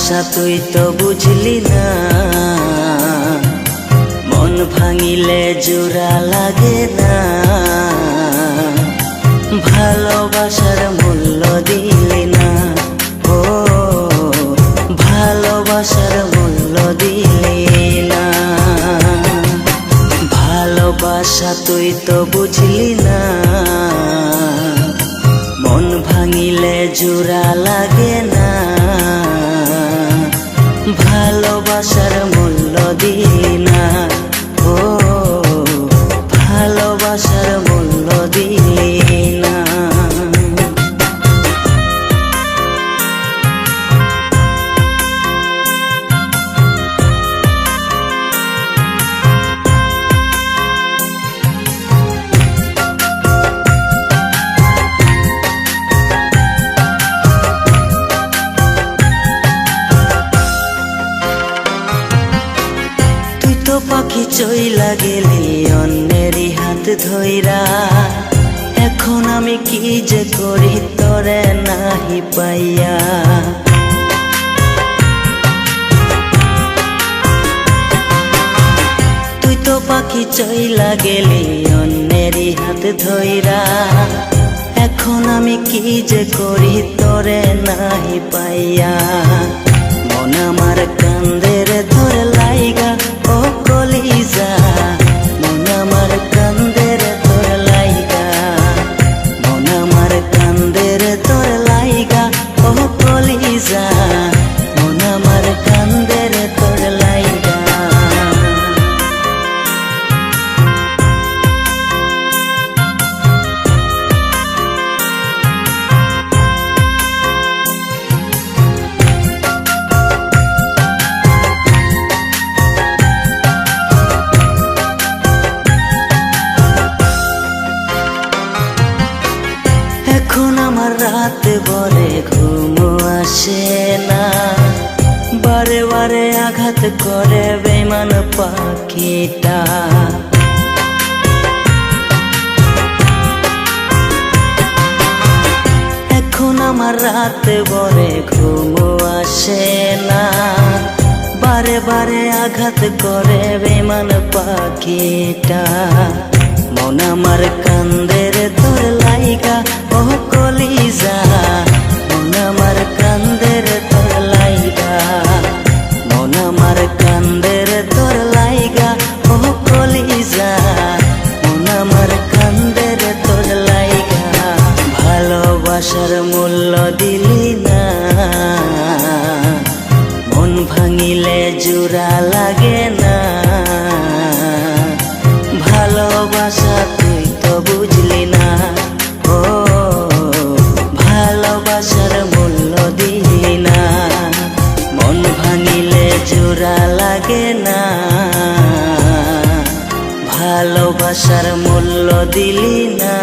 ভালোবাসা তুই তো বুঝলি না, মন ভাঙিলে জোড়া লাগে না। ভালোবাসার মূল্য দিলি না, ও ভালোবাসার মূল্য দিলি না। ভালোবাসা তুই তো বুঝলি না, মন ভাঙিলে জোড়া লাগে না। ভালোবাসার মূল্য দিলি না, ও ভালোবাসার মূল্য দিলি না। পাখি চইলা গেলি অন্যেরই হাত ধইরা, এখন আমি কি যে করি তোরে নাহি পাইয়া। তুই তো পাখি চইলা গেলি অন্যেরই হাত ধইরা, এখন আমি কি যে করি তোরে নাহি পাইয়া। মন আমার কান্দের ধরে লাইগা ও কলিজা, মন আমার কান্দের তোর লাইগা, মন আমার কান্দের তোর লাইগা ও কলিজা, মন আমার কান্দের তোর লাইগা। এখন আমার রাতে বরে ঘুম আসে না, বারে বারে আঘাত করে বেমান পাখিটা। এখন আমার রাতে বরে ঘুম আসে না, বারে বারে আঘাত করে বেমান পাখিটা। মন আমার কান্দের তোর লাইগা ও কলিজা, মন আমার কান্দের তোর লাইগা, মন আমার কান্দের তোর লাইগা ও কলিজা, মন আমার কান্দের তোর লাইগা। ভালোবাসার মূল্য দিলি না, মন ভাঙিলে জোড়া লাগে না। ভালোবাসা তুই তো বুঝলি না, ও ভালোবাসার মূল্য দিলি না। মন ভাঙিলে জোড়া লাগে না, ভালোবাসার মূল্য দিলি না।